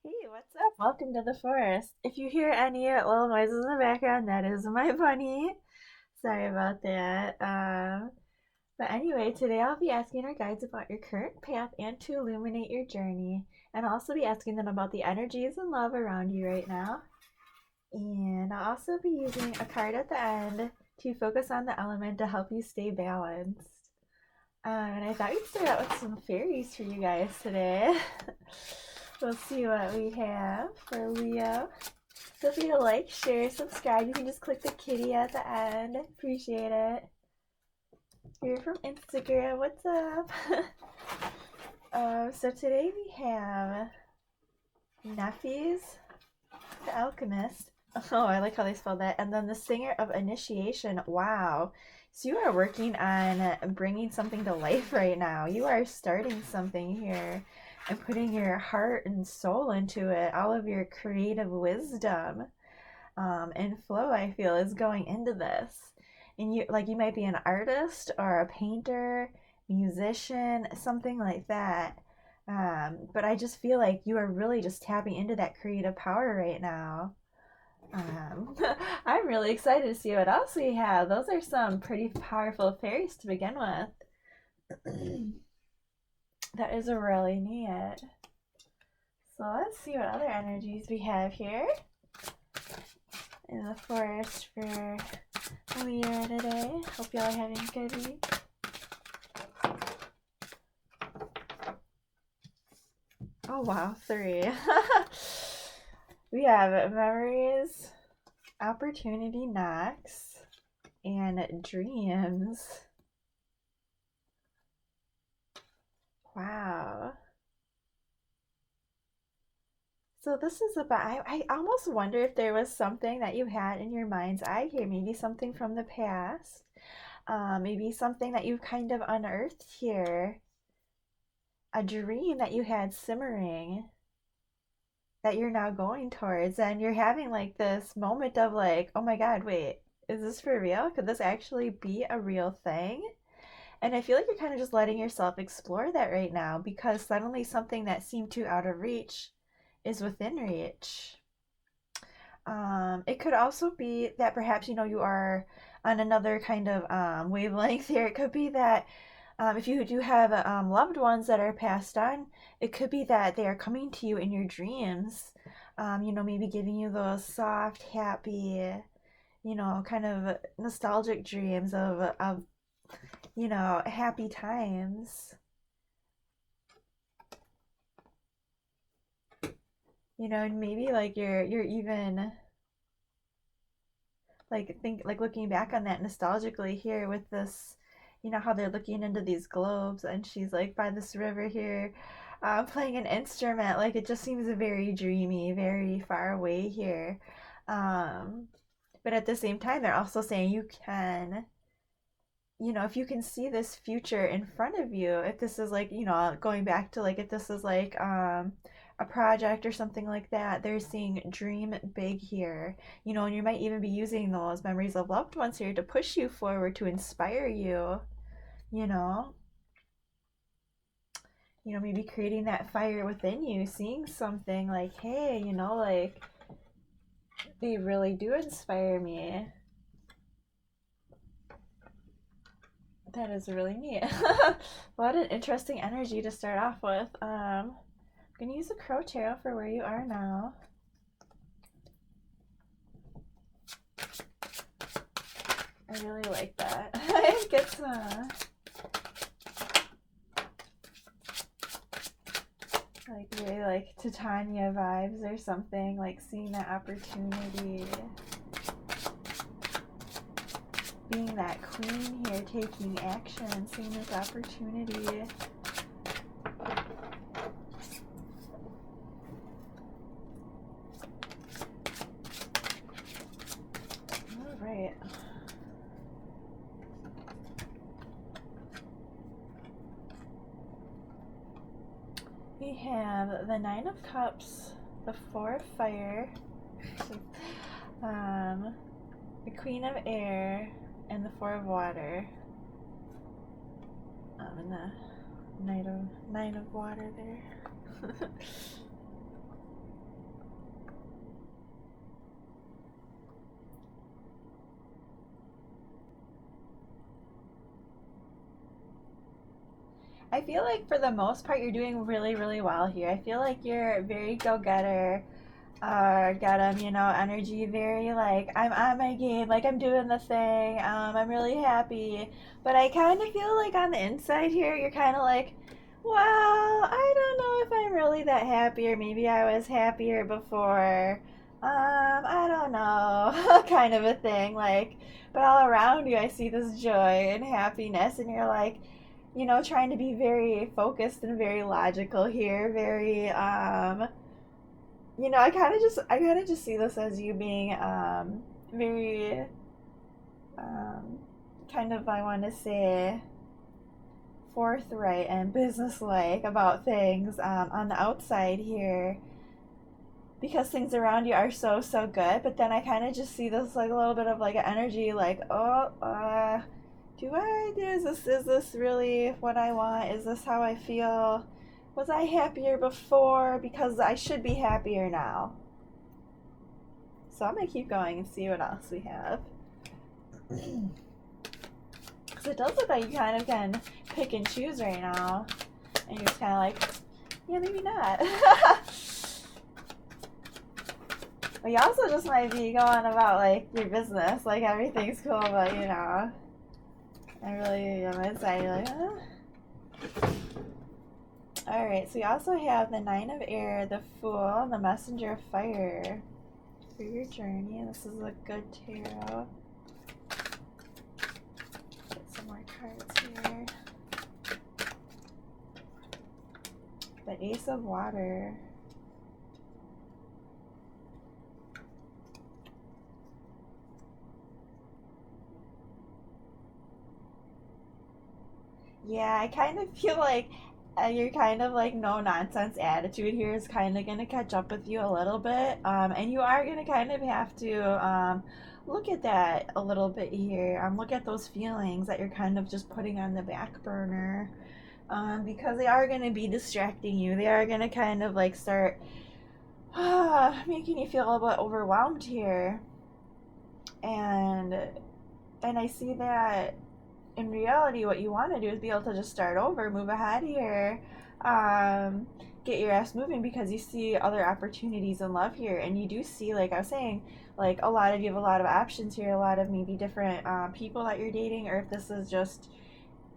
Hey, what's up? Welcome to the forest. If you hear any little noises in the background, that is my bunny. Sorry about that. But anyway, today I'll be asking our guides about your current path and to illuminate your journey. And I'll also be asking them about the energies and love around you right now. And I'll also be using a card at the end to focus on the element to help you stay balanced. And I thought we'd start out with some fairies for you guys today. We'll see what we have for Leo. Feel free to like, share, subscribe. You can just click the kitty at the end. Appreciate it. You're from Instagram. What's up? So today we have Nephies, the alchemist. Oh, I like how they spelled that. And then the singer of initiation. Wow. So you are working on bringing something to life right now. You are starting something here and putting your heart and soul into it. All of your creative wisdom and flow, I feel, is going into this. And you might be an artist or a painter, musician, something like that. But I just feel like you are really just tapping into that creative power right now. Um, I'm really excited to see what else we have. Those are some pretty powerful fairies to begin with. That is really neat. So let's see what other energies we have here in the forest for Leo today. Hope y'all are having a good week. Oh wow, 3. We have memories, opportunity knocks, and dreams. Wow. So this is about, I almost wonder if there was something that you had in your mind's eye here, maybe something from the past, maybe something that you've kind of unearthed here, a dream that you had simmering that you're now going towards, and you're having like this moment of like, oh my God, wait, is this for real? Could this actually be a real thing? And I feel like you're kind of just letting yourself explore that right now because suddenly something that seemed too out of reach is within reach. It could also be that perhaps you are on another kind of wavelength here. It could be that if you do have loved ones that are passed on, it could be that they are coming to you in your dreams. Maybe giving you those soft, happy, kind of nostalgic dreams of happy times. And maybe like you're even like looking back on that nostalgically here with this, how they're looking into these globes and she's like by this river here, playing an instrument. Like it just seems very dreamy, very far away here. um but at the same time they're also saying you can, if you can see this future in front of you, if this is like, going back to like if this is like a project or something like that, they're seeing dream big here, and you might even be using those memories of loved ones here to push you forward, to inspire you, you know, maybe creating that fire within you, seeing something like, hey, like they really do inspire me. That is really neat. What an interesting energy to start off with. I'm gonna use a crow tarot for where you are now. I really like that. It gets like very like Titania vibes or something, like seeing that opportunity, being that queen here, taking action, seeing this opportunity. All right. We have the Nine of Cups, the Four of Fire, the Queen of Air, and the Four of Water. And the Nine of Water there. I feel like for the most part you're doing really, really well here. I feel like you're a very go-getter. Got energy very like I'm on my game, like I'm doing the thing. I'm really happy, but I kind of feel like on the inside here, you're kind of like, well, I don't know if I'm really that happy, or maybe I was happier before. I don't know, kind of a thing. Like, but all around you, I see this joy and happiness, and you're like, trying to be very focused and very logical here, very I kind of just see this as you being very um kind of, I want to say, forthright and businesslike about things on the outside here, because things around you are so so good. But then I kind of just see this like a little bit of like an energy, like, oh, is this really what I want? Is this how I feel? Was I happier before? Because I should be happier now. So I'm gonna keep going and see what else we have. Because it does look like you kind of can pick and choose right now. And you're just kind of like, yeah, maybe not. But you also just might be going about like your business, like everything's cool, but I really, on the inside, you're like, huh? Alright, so we also have the Nine of Air, the Fool, and the Messenger of Fire for your journey. This is a good tarot. Get some more cards here. The Ace of Water. Yeah, I kind of feel like your kind of like no nonsense attitude here is kind of gonna catch up with you a little bit, and you are gonna kind of have to look at that a little bit here. Look at those feelings that you're kind of just putting on the back burner, because they are gonna be distracting you. They are gonna kind of like start making you feel a little bit overwhelmed here, and I see that in reality, what you want to do is be able to just start over, move ahead here, get your ass moving, because you see other opportunities in love here, and you do see, like I was saying, like you have a lot of options here, a lot of maybe different people that you're dating, or if this is just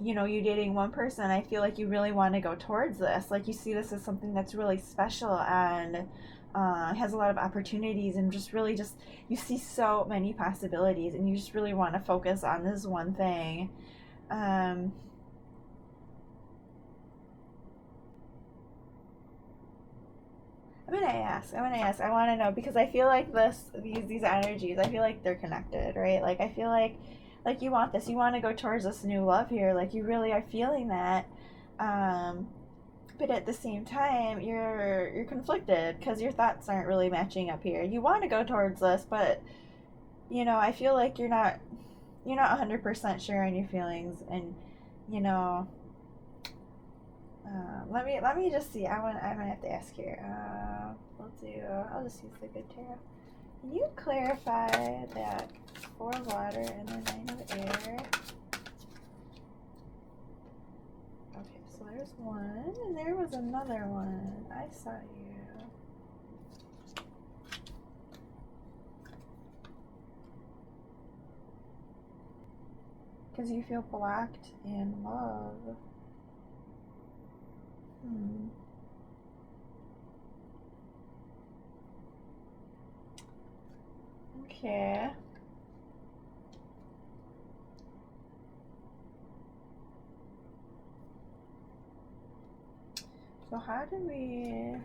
you dating one person. I feel like you really want to go towards this. Like you see this as something that's really special and has a lot of opportunities, and just you see so many possibilities, and you just really want to focus on this one thing. I'm gonna ask. I want to know, because I feel like these energies, I feel like they're connected, right? Like I feel like you want this. You want to go towards this new love here. Like you really are feeling that. But at the same time, you're conflicted because your thoughts aren't really matching up here. You want to go towards this, but I feel like you're not 100% sure on your feelings, and you know let me just see. I might have to ask here. I'll just use the good tarot. Can you clarify that Four of Water and the Nine of Air? Okay, so there's one, and there was another one. I saw you. Because you feel blocked in love. Okay. So how do we...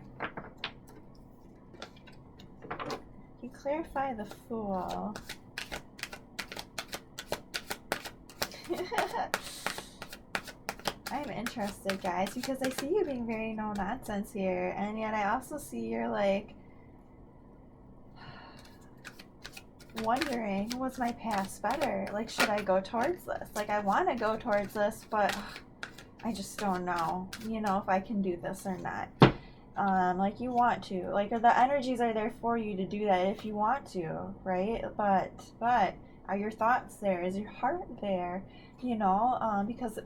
You clarify the Fool. I'm interested, guys, because I see you being very no nonsense here, and yet I also see you're like wondering, was my past better? Like, should I go towards this? Like, I want to go towards this, but I just don't know, if I can do this or not. Like you want to, like the energies are there for you to do that if you want to, right? But are your thoughts there? Is your heart there? Because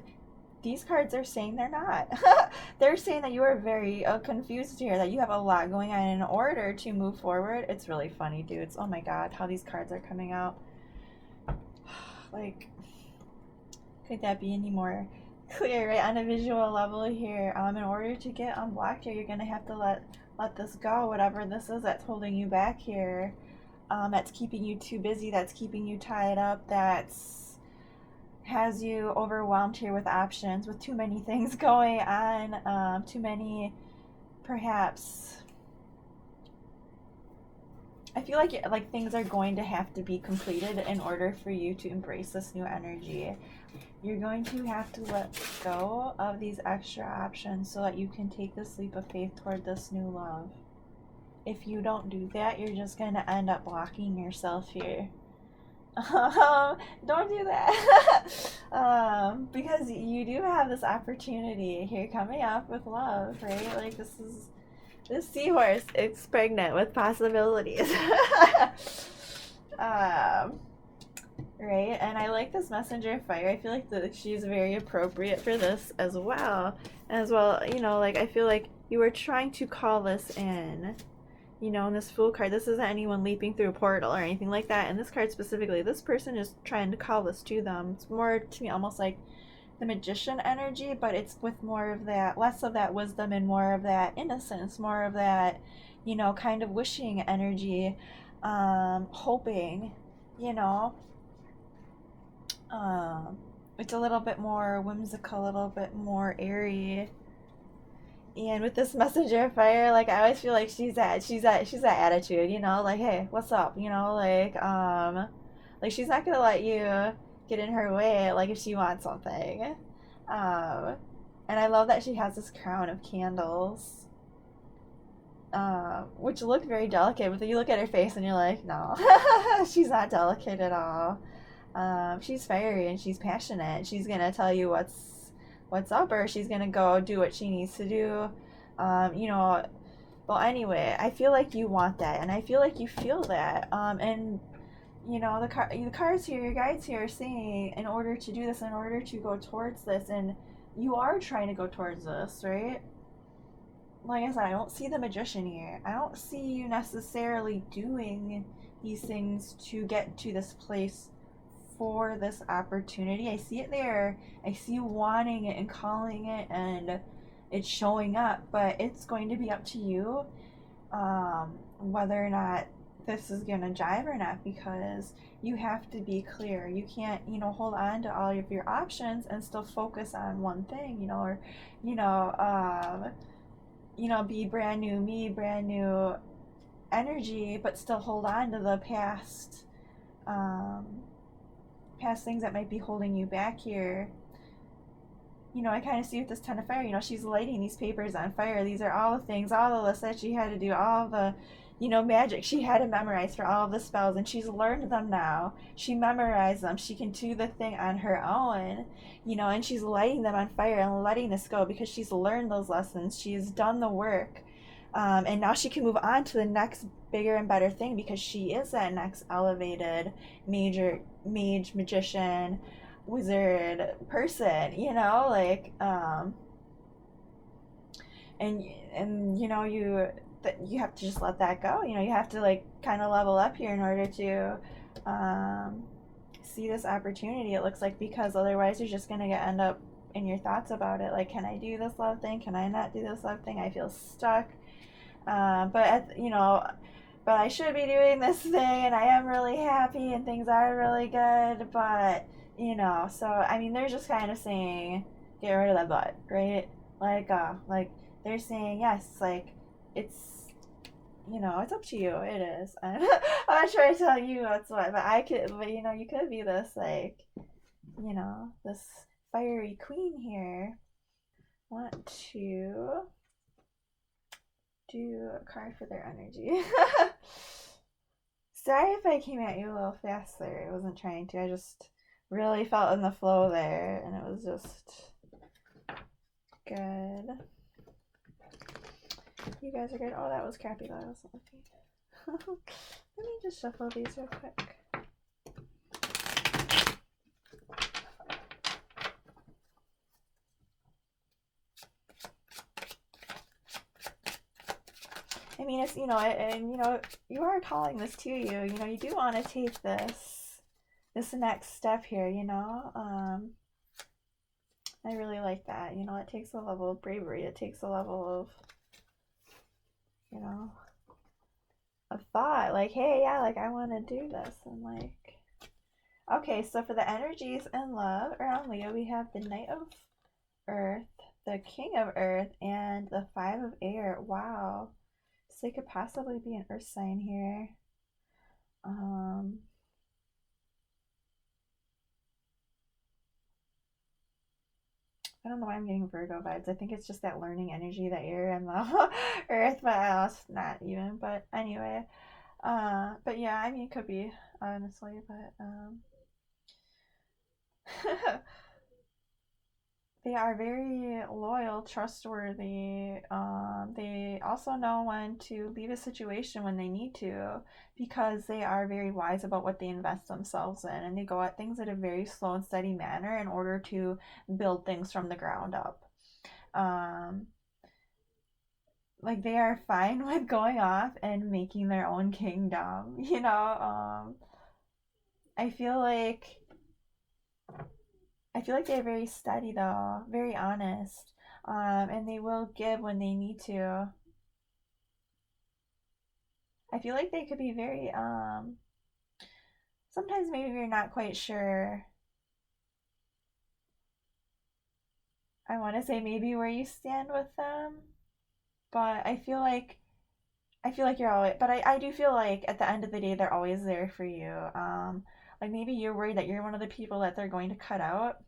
these cards are saying they're not. They're saying that you are very confused here, that you have a lot going on in order to move forward. It's really funny, dudes. Oh my god, how these cards are coming out. Like, could that be any more clear, right? On a visual level here, in order to get unblocked here, you're gonna have to let this go, whatever this is that's holding you back here, that's keeping you too busy, that's keeping you tied up, that's has you overwhelmed here with options, with too many things going on, too many, perhaps. I feel like things are going to have to be completed in order for you to embrace this new energy. You're going to have to let go of these extra options so that you can take this leap of faith toward this new love. If you don't do that, you're just going to end up blocking yourself here. Don't do that. Because you do have this opportunity here coming up with love, right? Like, this seahorse is pregnant with possibilities. Right? And I like this messenger of fire. I feel like she's very appropriate for this as well. As well, you know, like, I feel like you were trying to call this in. You know, in this Fool card, this isn't anyone leaping through a portal or anything like that. In this card specifically, this person is trying to call this to them. It's more, to me, almost like the Magician energy, but it's with more of that, less of that wisdom and more of that innocence, more of that, you know, kind of wishing energy, hoping, you know. It's a little bit more whimsical, a little bit more airy. And with this messenger of fire, like, I always feel like she's that attitude, you know, like, hey, what's up, you know, like she's not gonna let you get in her way, like, if she wants something. And I love that she has this crown of candles, which look very delicate, but then you look at her face and you're like, no, she's not delicate at all. She's fiery and she's passionate. She's gonna tell you what's up, or she's gonna go do what she needs to do. You know, well, anyway, I feel like you want that, and I feel like you feel that. And you know, the cards here, your guides here are saying, in order to do this, in order to go towards this, and you are trying to go towards this, right? Like I said, I don't see the Magician here. I don't see you necessarily doing these things to get to this place for this opportunity. I see it there. I see you wanting it and calling it, and it's showing up, but it's going to be up to you whether or not this is gonna jive or not, because you have to be clear. You can't, you know, hold on to all of your options and still focus on one thing, you know, or be brand new me, brand new energy, but still hold on to the past things that might be holding you back here. You know, I kind of see with this Ten of Fire, you know, she's lighting these papers on fire. These are all the things, all the lists that she had to do, all the, you know, magic she had to memorize for all of the spells, and she's learned them now. She memorized them. She can do the thing on her own, you know, and she's lighting them on fire and letting this go because she's learned those lessons. She's done the work. And now she can move on to the next bigger and better thing because she is that next elevated mage, magician, wizard person, you know, like, and you know, you have to just let that go. You know, you have to, like, kind of level up here in order to see this opportunity, it looks like, because otherwise you're just gonna end up in your thoughts about it, like, can I do this love thing, can I not do this love thing, I feel stuck. But I should be doing this thing, and I am really happy, and things are really good, but, you know, so, I mean, they're just kind of saying, get rid of that butt, right? Like, they're saying, yes, like, it's, you know, it's up to you, it is. I'm not trying to tell you what's what, but you know, you could be this, like, you know, this fiery queen here. Want to do a card for their energy. Sorry if I came at you a little faster. I wasn't trying to. I just really felt in the flow there, and it was just good. You guys are good. Oh, that was crappy though. I wasn't looking. Let me just shuffle these real quick. I mean, it's, and, you are calling this to you. You do want to take this next step here, I really like that. It takes a level of bravery. It takes a level you know, of thought. Like, hey, yeah, like, I want to do this. And, like, okay, so for the energies and love around Leo, we have the Knight of Earth, the King of Earth, and the Five of Air. Wow. So they could possibly be an Earth sign here. I don't know why I'm getting Virgo vibes. I think it's just that learning energy that you're in the Earth, but else not even. But anyway, but yeah, I mean, it could be honestly, but they are very loyal, trustworthy. They also know when to leave a situation when they need to because they are very wise about what they invest themselves in and they go at things in a very slow and steady manner in order to build things from the ground up. Um, like they are fine with going off and making their own kingdom, I feel like they're very steady though, very honest, and they will give when they need to. I feel like they could be very sometimes maybe you're not quite sure. I want to say maybe where you stand with them, but I feel like you're always, but I do feel like at the end of the day they're always there for you. Like maybe you're worried that you're one of the people that they're going to cut out,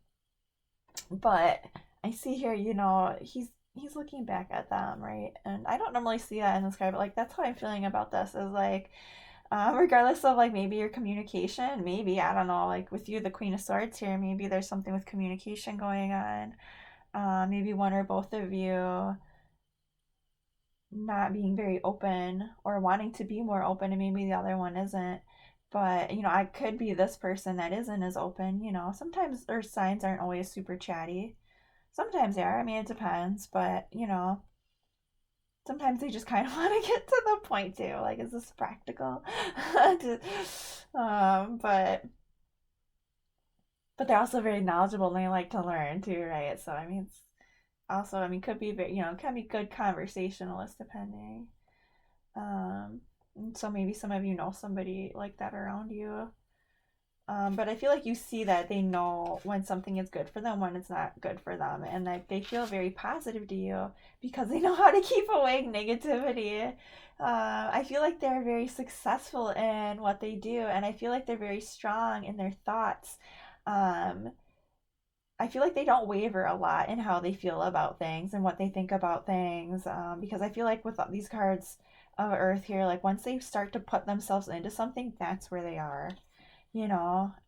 but I see here, he's looking back at them, right? And I don't normally see that in this guy, but like that's how I'm feeling about this is like, regardless of like maybe your communication, maybe I don't know, like with you, the Queen of Swords here, maybe there's something with communication going on. Maybe one or both of you not being very open or wanting to be more open, and maybe the other one isn't. But I could be this person that isn't as open. Sometimes earth signs aren't always super chatty. Sometimes they are. I mean, it depends. But sometimes they just kind of want to get to the point too. Like, is this practical? But they're also very knowledgeable and they like to learn too, right? So I mean, it's also, I mean, could be very, can be good conversationalist depending. Um, so maybe some of you know somebody like that around you. But I feel like you see that they know when something is good for them, when it's not good for them, and that they feel very positive to you because they know how to keep away negativity. I feel like they're very successful in what they do, and I feel like they're very strong in their thoughts. Um, I feel like they don't waver a lot in how they feel about things and what they think about things. Because I feel like with these cards of Earth here, like once they start to put themselves into something, that's where they are,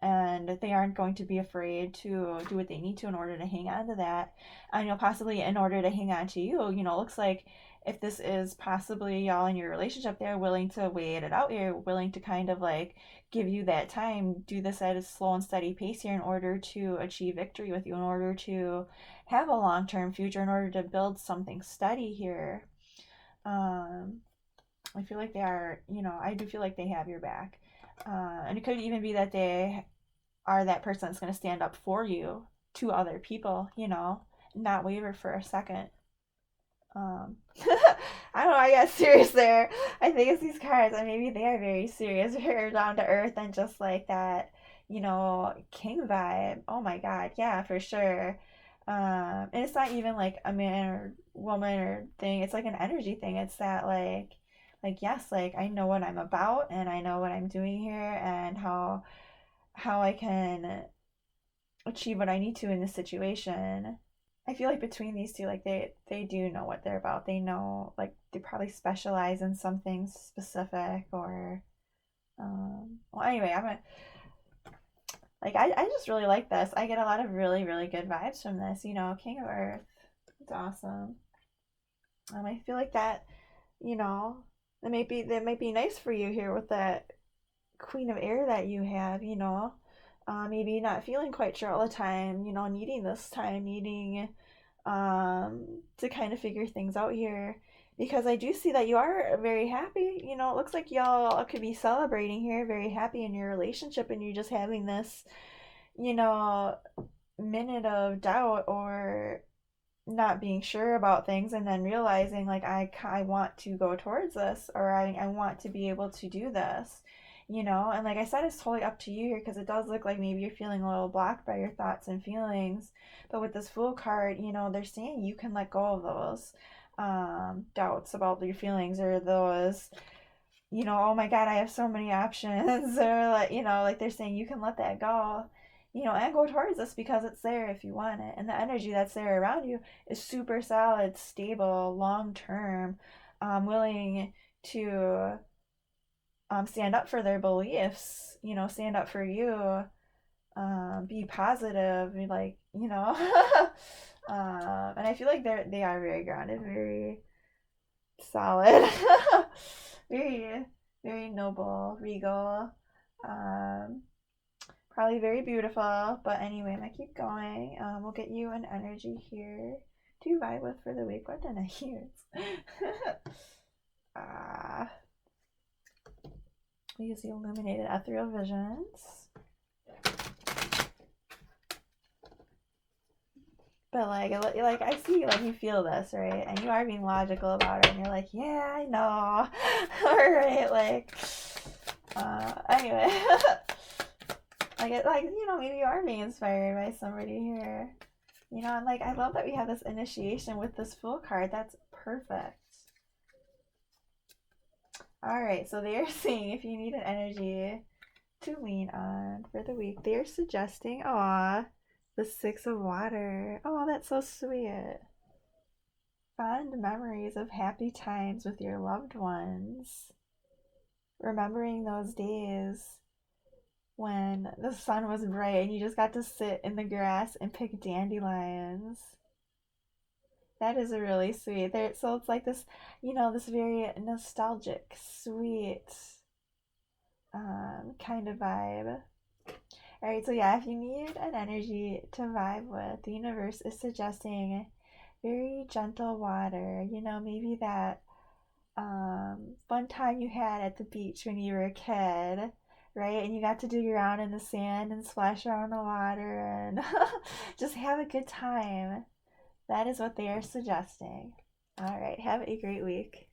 and they aren't going to be afraid to do what they need to in order to hang on to that. I know possibly in order to hang on to you, looks like if this is possibly y'all in your relationship, they're willing to wait it out here, willing to kind of like give you that time, do this at a slow and steady pace here in order to achieve victory with you, in order to have a long term future, in order to build something steady here. I feel like they are, I do feel like they have your back. And it could even be that they are that person that's going to stand up for you to other people, not waver for a second. I don't know, I got serious there. I think it's these cards, and maybe they are very serious, very down to earth, and just like that, king vibe. Oh my god, yeah, for sure. And it's not even like a man or woman or thing. It's like an energy thing. It's that yes, like I know what I'm about, and I know what I'm doing here, and how I can achieve what I need to in this situation. I feel like between these two, like they do know what they're about. They know, like they probably specialize in something specific, or well, anyway, I just really like this. I get a lot of really really good vibes from this. King of Earth, it's awesome. I feel like that, you know, that might be nice for you here with that Queen of Air that you have. Maybe not feeling quite sure all the time. Needing this time, needing to kind of figure things out here. because I do see that you are very happy. You know, it looks like y'all could be celebrating here, very happy in your relationship, and you're just having this, you know, minute of doubt or not being sure about things, and then realizing like I want to go towards this, or I want to be able to do this, you know. And like I said, it's totally up to you here, because it does look like maybe you're feeling a little blocked by your thoughts and feelings. But with this Fool card, you know, they're saying you can let go of those doubts about your feelings, or those, you know, oh my God, I have so many options, or like, you know, like they're saying you can let that go, you know, and go towards this because it's there if you want it. And the energy that's there around you is super solid, stable, long term, willing to stand up for their beliefs, you know, stand up for you, be positive, be like, you know. And I feel like they are very grounded, very solid, very, very noble, regal, um, probably very beautiful. But anyway, I'm gonna keep going. We'll get you an energy here to vibe with for the week. What did I use? We use the Illuminated Ethereal Visions. But like I see, like, you feel this, right? And you are being logical about it, and you're like, yeah, I know. All right, like, anyway, like, you know, maybe you are being inspired by somebody here, you know. And like, I love that we have this initiation with this Fool card. That's perfect. All right, so they're saying if you need an energy to lean on for the week, they're suggesting, the Six of Water. Oh, that's so sweet. Fond memories of happy times with your loved ones. Remembering those days when the sun was bright and you just got to sit in the grass and pick dandelions. That is really sweet. There, so it's like this, you know, this very nostalgic, sweet kind of vibe. All right, so yeah, if you need an energy to vibe with, the universe is suggesting very gentle water. You know, maybe that fun time you had at the beach when you were a kid, right? And you got to dig around in the sand and splash around in the water and just have a good time. That is what they are suggesting. All right, have a great week.